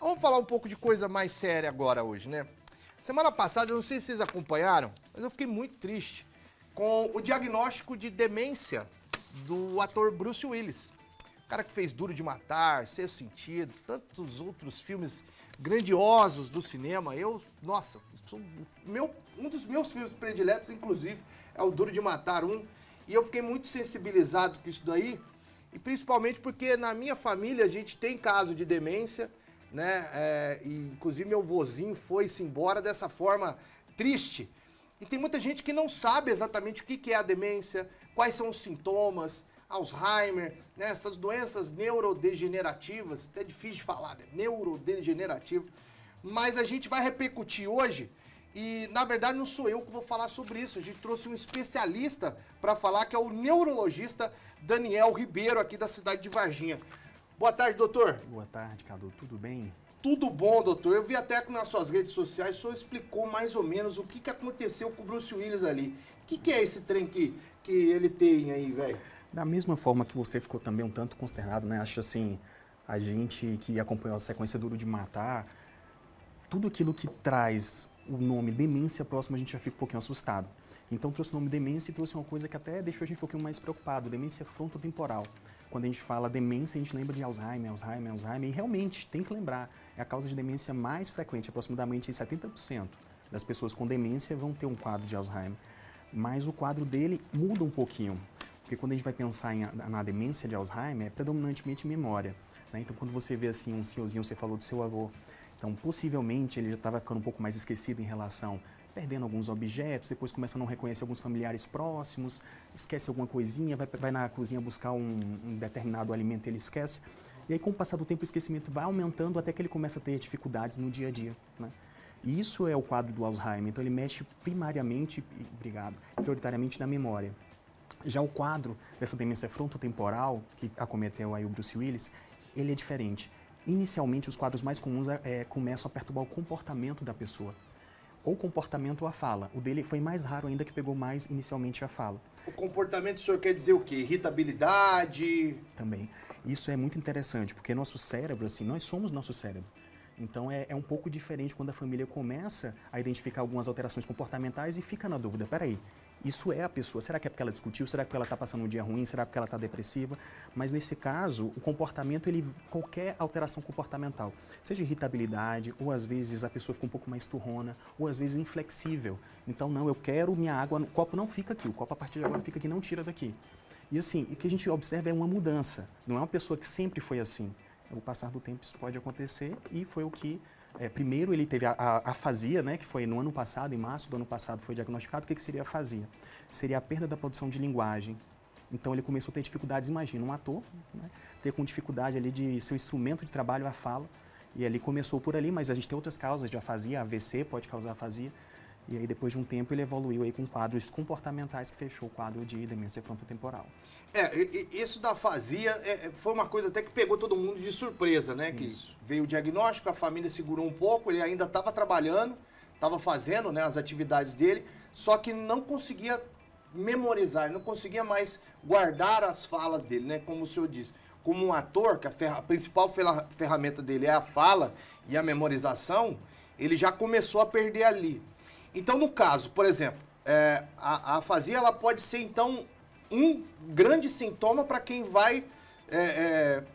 Vamos falar um pouco de coisa mais séria agora hoje, né? Semana passada, eu não sei se vocês acompanharam, mas eu fiquei muito triste com o diagnóstico de demência do ator Bruce Willis. O cara que fez Duro de Matar, Sexto Sentido, tantos outros filmes grandiosos do cinema. Nossa, um dos meus filmes prediletos, inclusive, é o Duro de Matar 1. E eu fiquei muito sensibilizado com isso daí, e principalmente porque na minha família a gente tem caso de demência, né? E inclusive meu vozinho foi-se embora dessa forma triste. E tem muita gente que não sabe exatamente o que é a demência, quais são os sintomas, Alzheimer, né? Essas doenças neurodegenerativas, até difícil de falar, né? Neurodegenerativo. Mas a gente vai repercutir hoje, e na verdade não sou eu que vou falar sobre isso, a gente trouxe um especialista para falar, que é o neurologista Daniel Ribeiro, aqui da cidade de Varginha. Boa tarde, doutor. Boa tarde, Cadu. Tudo bem? Tudo bom, doutor. Eu vi até que nas suas redes sociais o senhor explicou mais ou menos o que aconteceu com o Bruce Willis ali. O que é esse trem que ele tem aí, velho? Da mesma forma que você ficou também um tanto consternado, né? Acho assim, a gente que acompanhou a sequência Duro de Matar, tudo aquilo que traz o nome demência próximo, a gente já fica um pouquinho assustado. Então trouxe o nome demência e trouxe uma coisa que até deixou a gente um pouquinho mais preocupado, demência frontotemporal. Quando a gente fala demência, a gente lembra de Alzheimer, e realmente tem que lembrar, é a causa de demência mais frequente, aproximadamente 70% das pessoas com demência vão ter um quadro de Alzheimer. Mas o quadro dele muda um pouquinho, porque quando a gente vai pensar na demência de Alzheimer, é predominantemente memória, né? Então quando você vê assim um senhorzinho, você falou do seu avô, então possivelmente ele já estava ficando um pouco mais esquecido em relação, perdendo alguns objetos, depois começa a não reconhecer alguns familiares próximos, esquece alguma coisinha, vai na cozinha buscar um determinado alimento e ele esquece. E aí com o passar do tempo o esquecimento vai aumentando até que ele começa a ter dificuldades no dia a dia, né? E isso é o quadro do Alzheimer, então ele mexe prioritariamente na memória. Já o quadro dessa demência frontotemporal, que acometeu aí o Bruce Willis, ele é diferente. Inicialmente, os quadros mais comuns começam a perturbar o comportamento da pessoa. Ou comportamento ou a fala. O dele foi mais raro ainda, que pegou mais inicialmente a fala. O comportamento, o senhor quer dizer o quê? Irritabilidade? Também. Isso é muito interessante, porque nosso cérebro, assim, nós somos nosso cérebro. Então é um pouco diferente quando a família começa a identificar algumas alterações comportamentais e fica na dúvida, peraí, isso é a pessoa, será que é porque ela discutiu, será que porque ela está passando um dia ruim, será porque ela está depressiva? Mas nesse caso, o comportamento, qualquer alteração comportamental, seja irritabilidade, ou às vezes a pessoa fica um pouco mais turrona, ou às vezes inflexível. Então não, eu quero minha água, o copo não fica aqui, o copo a partir de agora fica aqui, não tira daqui. E assim, o que a gente observa é uma mudança, não é uma pessoa que sempre foi assim. O passar do tempo isso pode acontecer e foi o que, primeiro ele teve a afasia, né, que foi no ano passado, em março do ano passado foi diagnosticado. O que seria a afasia? Seria a perda da produção de linguagem. Então ele começou a ter dificuldades, imagina, um ator, né, ter com dificuldade ali de seu instrumento de trabalho, a fala, e ali começou por ali, mas a gente tem outras causas de afasia, AVC pode causar afasia. E aí, depois de um tempo, ele evoluiu aí com quadros comportamentais que fechou o quadro de demência frontotemporal. Isso da afasia foi uma coisa até que pegou todo mundo de surpresa, né? Isso. Que veio o diagnóstico, a família segurou um pouco, ele ainda estava trabalhando, estava fazendo, né, as atividades dele, só que não conseguia memorizar, não conseguia mais guardar as falas dele, né? Como o senhor disse. Como um ator, que a principal ferramenta dele é a fala e a memorização, ele já começou a perder ali. Então, no caso, por exemplo, a afasia ela pode ser, então, um grande sintoma para quem vai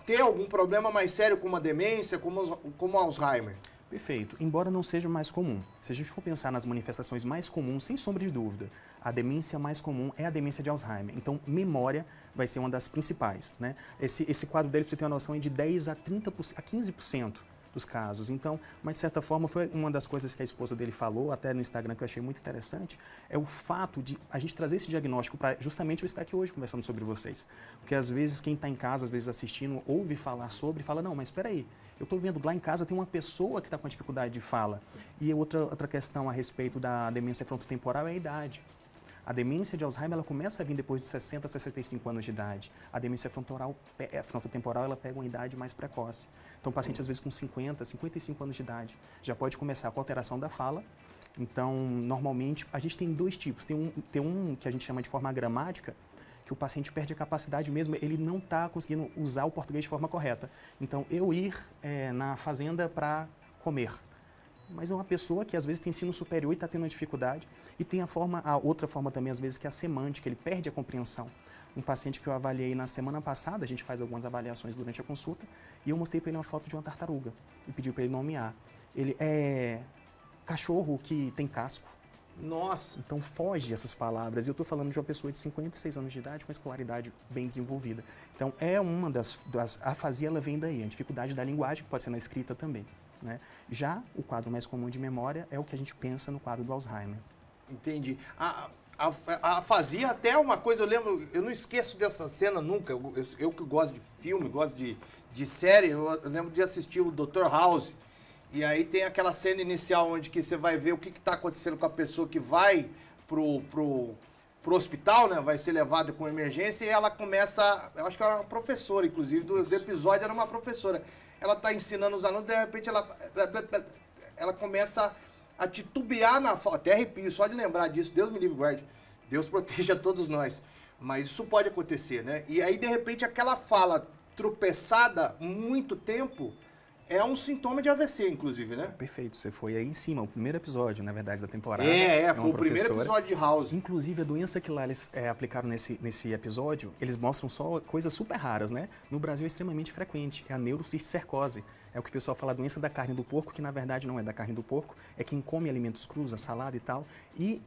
ter algum problema mais sério, como a demência, como Alzheimer. Perfeito. Embora não seja mais comum. Se a gente for pensar nas manifestações mais comuns, sem sombra de dúvida, a demência mais comum é a demência de Alzheimer. Então, memória vai ser uma das principais, né? Esse quadro dele, para você ter uma noção, é de 10 a 15% dos casos. Então, mas de certa forma, foi uma das coisas que a esposa dele falou, até no Instagram, que eu achei muito interessante, é o fato de a gente trazer esse diagnóstico para justamente eu estar aqui hoje conversando sobre vocês. Porque às vezes quem está em casa, às vezes assistindo, ouve falar sobre e fala, não, mas espera aí, eu estou vendo lá em casa tem uma pessoa que está com dificuldade de fala. E outra questão a respeito da demência frontotemporal é a idade. A demência de Alzheimer ela começa a vir depois de 60 a 65 anos de idade. A demência frontotemporal ela pega uma idade mais precoce. Então, o paciente, às vezes, com 50, 55 anos de idade, já pode começar com alteração da fala. Então, normalmente, a gente tem dois tipos. Tem um que a gente chama de forma gramática, que o paciente perde a capacidade mesmo, ele não está conseguindo usar o português de forma correta. Então, eu ir na fazenda para comer. Mas é uma pessoa que às vezes tem ensino superior e está tendo uma dificuldade. E tem a outra forma também, às vezes, que é a semântica, ele perde a compreensão. Um paciente que eu avaliei na semana passada, a gente faz algumas avaliações durante a consulta, e eu mostrei para ele uma foto de uma tartaruga e pedi para ele nomear. Ele é cachorro que tem casco. Nossa! Então foge essas palavras. Eu estou falando de uma pessoa de 56 anos de idade com escolaridade bem desenvolvida. Então é uma a afasia, ela vem daí, a dificuldade da linguagem, que pode ser na escrita também. Né? Já o quadro mais comum de memória é o que a gente pensa no quadro do Alzheimer. Entendi. A afasia até é uma coisa, eu lembro, eu não esqueço dessa cena nunca. Eu que gosto de filme, gosto de série, eu lembro de assistir o Dr. House. E aí tem aquela cena inicial onde que você vai ver o que está acontecendo com a pessoa que vai pro hospital, né? Vai ser levada com emergência e ela começa, eu acho que é uma professora, inclusive, do episódio era uma professora. Ela está ensinando os alunos, de repente ela começa a titubear na fala. Até arrepio, só de lembrar disso, Deus me livre e guarde. Deus proteja todos nós. Mas isso pode acontecer, né? E aí, de repente, aquela fala tropeçada muito tempo é um sintoma de AVC, inclusive, né? Perfeito, você foi aí em cima, o primeiro episódio, na verdade, da temporada. Foi o primeiro episódio de House. Inclusive, a doença que lá eles aplicaram nesse episódio, eles mostram só coisas super raras, né? No Brasil é extremamente frequente, é a neurocisticercose. É o que o pessoal fala, a doença da carne do porco, que na verdade não é da carne do porco, é quem come alimentos crus, a salada e tal. E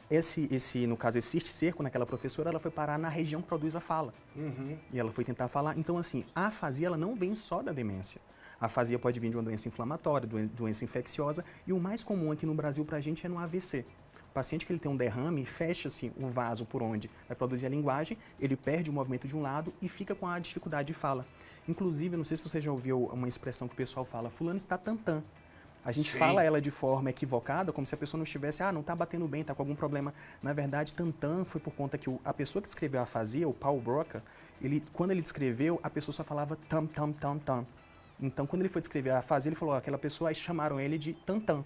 no caso, esse cisticerco, naquela professora, ela foi parar na região que produz a fala. Uhum. E ela foi tentar falar. Então, assim, a afasia, ela não vem só da demência. A afasia pode vir de uma doença inflamatória, doença infecciosa, e o mais comum aqui no Brasil para a gente é no AVC. O paciente que ele tem um derrame, fecha-se o vaso por onde vai produzir a linguagem, ele perde o movimento de um lado e fica com a dificuldade de fala. Inclusive, não sei se você já ouviu uma expressão que o pessoal fala, fulano está tantã. A gente fala ela de forma equivocada, como se a pessoa não estivesse, não está batendo bem, está com algum problema. Na verdade, tantã foi por conta que a pessoa que escreveu a afasia, o Paul Broca, quando ele descreveu, a pessoa só falava tam, tam, tam, tam. Então, quando ele foi descrever a afasia, ele falou, aquela pessoa, aí chamaram ele de tantã.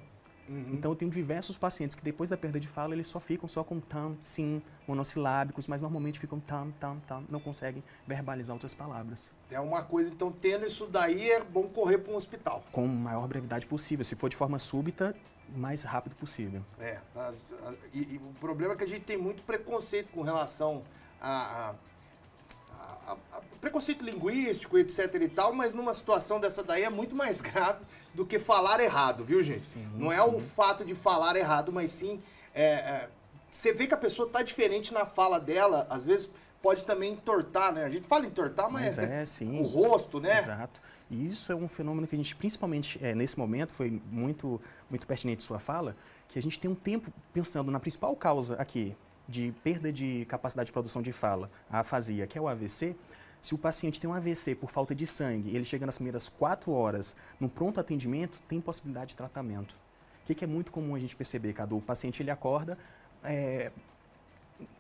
Uhum. Então, eu tenho diversos pacientes que depois da perda de fala, eles só ficam só com tam, sim, monossilábicos, mas normalmente ficam tam, tam, tam, não conseguem verbalizar outras palavras. É uma coisa, então, tendo isso daí, é bom correr para um hospital. Com a maior brevidade possível. Se for de forma súbita, o mais rápido possível. E o problema é que a gente tem muito preconceito com relação a preconceito linguístico, etc e tal, mas numa situação dessa daí é muito mais grave do que falar errado, viu, gente? Sim, não é sim. o fato de falar errado, mas sim você vê que a pessoa está diferente na fala dela, às vezes pode também entortar, né? A gente fala entortar, mas sim. o rosto, né? Exato. E isso é um fenômeno que a gente, principalmente nesse momento, foi muito, muito pertinente sua fala, que a gente tem um tempo pensando na principal causa aqui de perda de capacidade de produção de fala, a afasia, que é o AVC. Se o paciente tem um AVC por falta de sangue, ele chega nas primeiras 4 horas no pronto atendimento, tem possibilidade de tratamento. O que é muito comum a gente perceber, Cadu? O paciente ele acorda,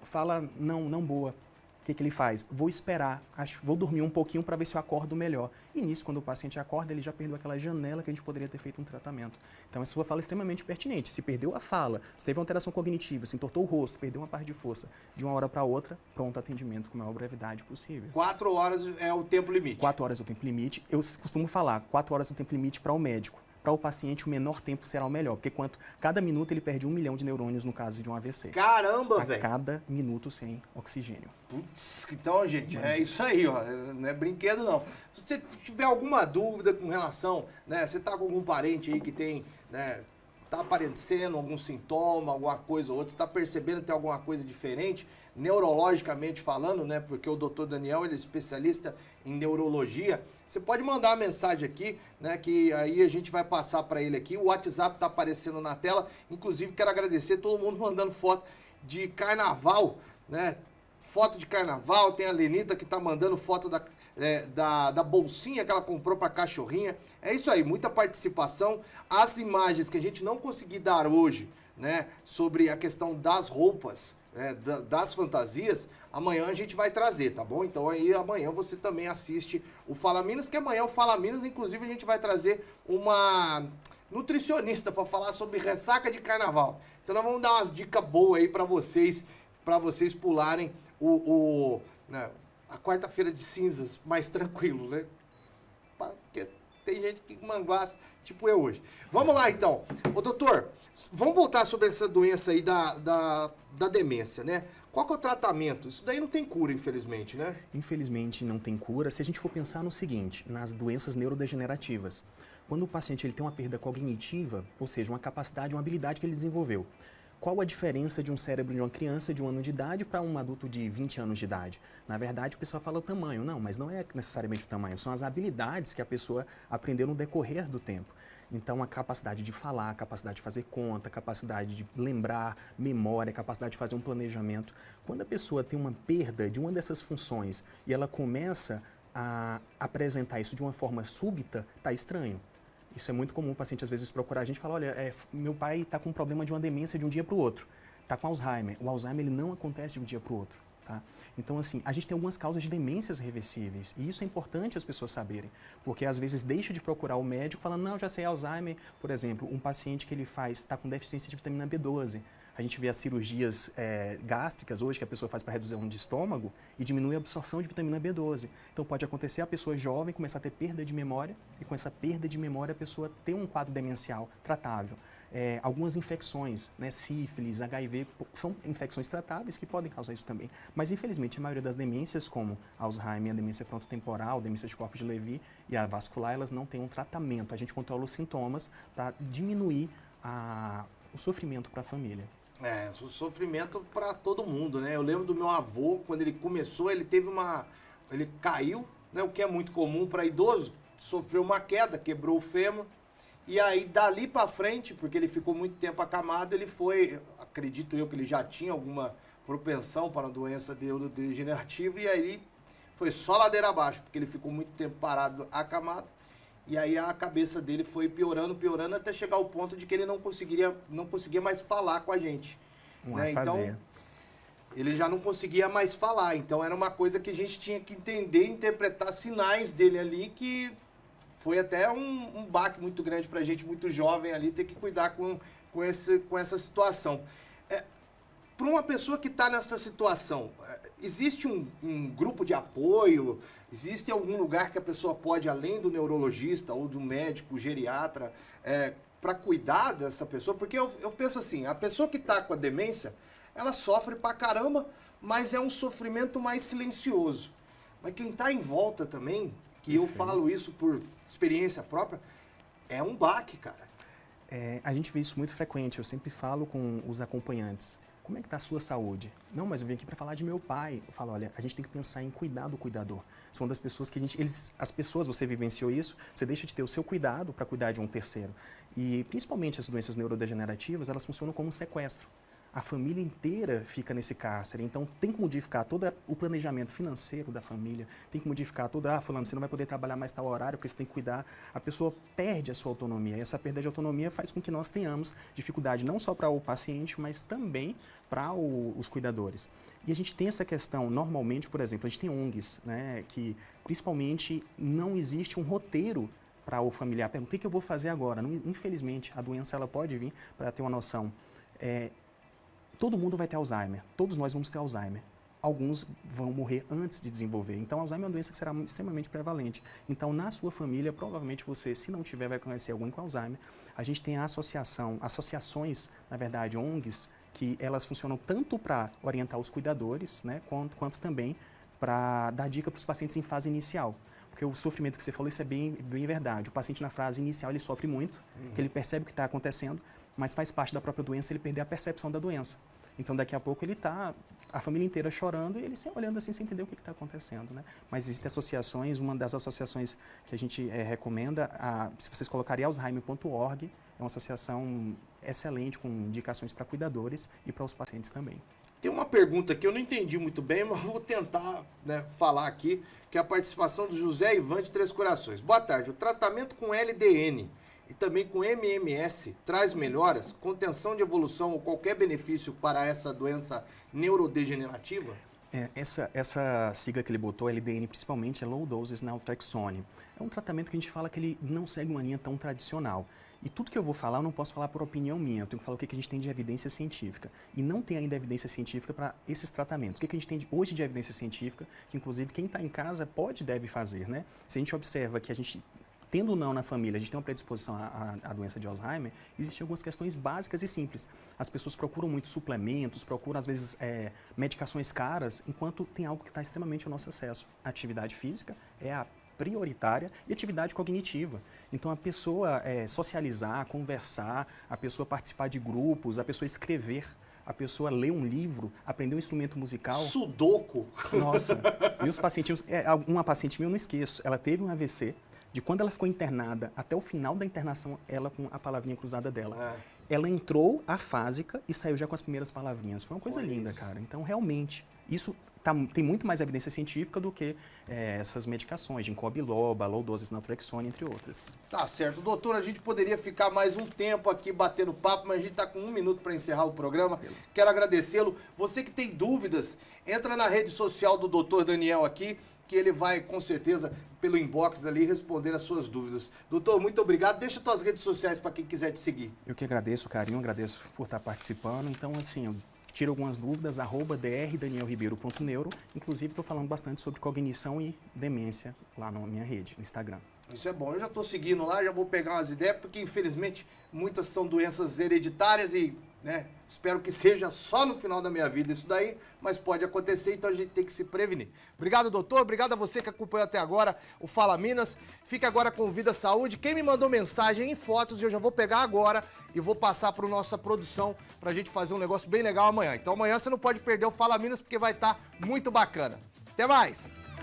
fala não boa. O que ele faz? Vou esperar, vou dormir um pouquinho para ver se eu acordo melhor. E nisso, quando o paciente acorda, ele já perdeu aquela janela que a gente poderia ter feito um tratamento. Então, essa sua fala é extremamente pertinente. Se perdeu a fala, se teve uma alteração cognitiva, se entortou o rosto, perdeu uma parte de força, de uma hora para outra, pronto atendimento com a maior brevidade possível. 4 horas é o tempo limite. 4 horas é o tempo limite. Eu costumo falar, 4 horas é o tempo limite para o médico. Para o paciente, o menor tempo será o melhor, porque cada minuto ele perde 1 milhão de neurônios no caso de um AVC. Caramba, velho! A cada minuto sem oxigênio. Putz, então, gente, é isso aí, ó. Não é brinquedo, não. Se você tiver alguma dúvida com relação, né? Você tá com algum parente aí que tem, né? Tá aparecendo algum sintoma, alguma coisa ou outra, você tá percebendo que tem alguma coisa diferente, neurologicamente falando, né? Porque o Dr. Daniel, ele é especialista em neurologia. Você pode mandar uma mensagem aqui, né? Que aí a gente vai passar para ele aqui. O WhatsApp tá aparecendo na tela. Inclusive, quero agradecer todo mundo mandando foto de carnaval, né? Foto de carnaval, tem a Lenita que tá mandando foto da bolsinha que ela comprou para cachorrinha. É isso aí, muita participação. As imagens que a gente não conseguir dar hoje, né, sobre a questão das roupas, das fantasias, amanhã a gente vai trazer, tá bom? Então aí amanhã você também assiste o Fala Minas, que amanhã o Fala Minas, inclusive a gente vai trazer uma nutricionista para falar sobre ressaca de carnaval. Então nós vamos dar umas dicas boas aí para vocês pularem né, a quarta-feira de cinzas mais tranquilo, né? Porque tem gente que manguaça, tipo eu hoje. Vamos lá, então. Ô, doutor, vamos voltar sobre essa doença aí da demência, né? Qual que é o tratamento? Isso daí não tem cura, infelizmente, né? Infelizmente não tem cura. Se a gente for pensar no seguinte, nas doenças neurodegenerativas, quando o paciente ele tem uma perda cognitiva, ou seja, uma capacidade, uma habilidade que ele desenvolveu, qual a diferença de um cérebro de uma criança de 1 ano de idade para um adulto de 20 anos de idade? Na verdade, o pessoal fala o tamanho. Não, mas não é necessariamente o tamanho, são as habilidades que a pessoa aprendeu no decorrer do tempo. Então, a capacidade de falar, a capacidade de fazer conta, a capacidade de lembrar, memória, a capacidade de fazer um planejamento. Quando a pessoa tem uma perda de uma dessas funções e ela começa a apresentar isso de uma forma súbita, está estranho. Isso é muito comum o paciente às vezes procurar a gente e falar, olha, meu pai está com um problema de uma demência de um dia para o outro, está com Alzheimer. O Alzheimer ele não acontece de um dia para o outro. Tá? Então, assim, a gente tem algumas causas de demências reversíveis e isso é importante as pessoas saberem, porque às vezes deixa de procurar o médico falando, não, já sei Alzheimer. Por exemplo, um paciente que ele está com deficiência de vitamina B12. A gente vê as cirurgias gástricas hoje que a pessoa faz para redução de estômago e diminui a absorção de vitamina B12. Então pode acontecer a pessoa jovem começar a ter perda de memória e com essa perda de memória a pessoa ter um quadro demencial tratável. Algumas infecções, né, sífilis, HIV, são infecções tratáveis que podem causar isso também. Mas infelizmente a maioria das demências, como Alzheimer, a demência frontotemporal, a demência de corpo de Levy e a vascular, elas não têm um tratamento. A gente controla os sintomas para diminuir o sofrimento para a família. Sofrimento para todo mundo, né? Eu lembro do meu avô, quando ele começou, ele caiu, né? O que é muito comum para idoso, sofreu uma queda, quebrou o fêmur, e aí dali para frente, porque ele ficou muito tempo acamado, ele foi, acredito eu que ele já tinha alguma propensão para a doença neurodegenerativa, e aí foi só ladeira abaixo, porque ele ficou muito tempo parado, acamado. E aí a cabeça dele foi piorando, piorando, até chegar ao ponto de que ele não conseguia mais falar com a gente. Né? Então, ele já não conseguia mais falar. Então, era uma coisa que a gente tinha que entender, interpretar sinais dele ali, que foi até um baque muito grande pra gente, muito jovem ali, ter que cuidar com essa situação. Para uma pessoa que está nessa situação, existe um grupo de apoio? Existe algum lugar que a pessoa pode, além do neurologista ou do médico, geriatra, para cuidar dessa pessoa? Porque eu penso assim, a pessoa que está com a demência, ela sofre pra caramba, mas é um sofrimento mais silencioso. Mas quem está em volta também, que eu falo isso por experiência própria, é um baque, cara. A gente vê isso muito frequente, eu sempre falo com os acompanhantes. Como é que está a sua saúde? Não, mas eu vim aqui para falar de meu pai. Eu falo, olha, a gente tem que pensar em cuidar do cuidador. São das pessoas que as pessoas, você vivenciou isso, você deixa de ter o seu cuidado para cuidar de um terceiro. E principalmente as doenças neurodegenerativas, elas funcionam como um sequestro. A família inteira fica nesse cárcere, então tem que modificar todo o planejamento financeiro da família, tem que modificar todo, fulano, você não vai poder trabalhar mais tal horário porque você tem que cuidar. A pessoa perde a sua autonomia, e essa perda de autonomia faz com que nós tenhamos dificuldade não só para o paciente, mas também para os cuidadores. E a gente tem essa questão, normalmente, por exemplo, a gente tem ONGs, né, que principalmente não existe um roteiro para o familiar. Pergunta, o que eu vou fazer agora? Não, infelizmente, a doença ela pode vir, para ter uma noção. Todo mundo vai ter Alzheimer, todos nós vamos ter Alzheimer. Alguns vão morrer antes de desenvolver. Então, Alzheimer é uma doença que será extremamente prevalente. Então, na sua família, provavelmente você, se não tiver, vai conhecer alguém com Alzheimer. A gente tem associações, na verdade, ONGs, que elas funcionam tanto para orientar os cuidadores, né, quanto também para dar dica para os pacientes em fase inicial. Porque o sofrimento que você falou, isso é bem verdade. O paciente na fase inicial, ele sofre muito, porque ele percebe o que está acontecendo, mas faz parte da própria doença ele perder a percepção da doença. Então, daqui a pouco ele está, a família inteira chorando e ele sempre olhando assim sem entender o que está acontecendo, né? Mas existem associações, uma das associações que a gente recomenda, se vocês colocarem alzheimer.org, é uma associação excelente com indicações para cuidadores e para os pacientes também. Tem uma pergunta que eu não entendi muito bem, mas vou tentar, né, falar aqui, que é a participação do José Ivan de Três Corações. Boa tarde. O tratamento com LDN e também com MMS traz melhoras, contenção de evolução ou qualquer benefício para essa doença neurodegenerativa? Essa sigla que ele botou, LDN, principalmente, é Low Doses Naltrexone. É um tratamento que a gente fala que ele não segue uma linha tão tradicional. E tudo que eu vou falar, eu não posso falar por opinião minha, eu tenho que falar o que a gente tem de evidência científica. E não tem ainda evidência científica para esses tratamentos. O que a gente tem hoje de evidência científica, que inclusive quem está em casa pode e deve fazer, né? Se a gente observa que a gente, tendo ou não na família, a gente tem uma predisposição à doença de Alzheimer, existem algumas questões básicas e simples. As pessoas procuram muitos suplementos, procuram às vezes medicações caras, enquanto tem algo que está extremamente ao nosso acesso. A atividade física é a prioritária e atividade cognitiva. Então, a pessoa socializar, conversar, a pessoa participar de grupos, a pessoa escrever, a pessoa ler um livro, aprender um instrumento musical. Sudoku. Nossa, meus pacientes, uma paciente minha eu não esqueço, ela teve um AVC, de quando ela ficou internada até o final da internação, ela com a palavrinha cruzada dela. Ela entrou afásica e saiu já com as primeiras palavrinhas. Foi uma coisa linda, cara. Então, realmente, isso tem muito mais evidência científica do que essas medicações, ginkgo biloba, low doses naltrexone, entre outras. Tá certo. Doutor, a gente poderia ficar mais um tempo aqui batendo papo, mas a gente tá com 1 minuto para encerrar o programa. Quero agradecê-lo. Você que tem dúvidas, entra na rede social do doutor Daniel aqui, que ele vai, com certeza, pelo inbox ali, responder as suas dúvidas. Doutor, muito obrigado. Deixa suas redes sociais para quem quiser te seguir. Eu que agradeço o carinho, agradeço por estar participando. Então, assim, eu tiro algumas dúvidas, @drdanielribeiro.neuro. Inclusive, estou falando bastante sobre cognição e demência lá na minha rede, no Instagram. Isso é bom. Eu já estou seguindo lá, já vou pegar umas ideias, porque, infelizmente, muitas são doenças hereditárias e, né, espero que seja só no final da minha vida isso daí, mas pode acontecer, então a gente tem que se prevenir. Obrigado, doutor. Obrigado a você que acompanhou até agora o Fala Minas. Fica agora com Vida Saúde. Quem me mandou mensagem em fotos, eu já vou pegar agora e vou passar para a nossa produção para a gente fazer um negócio bem legal amanhã. Então amanhã você não pode perder o Fala Minas, porque vai estar muito bacana. Até mais!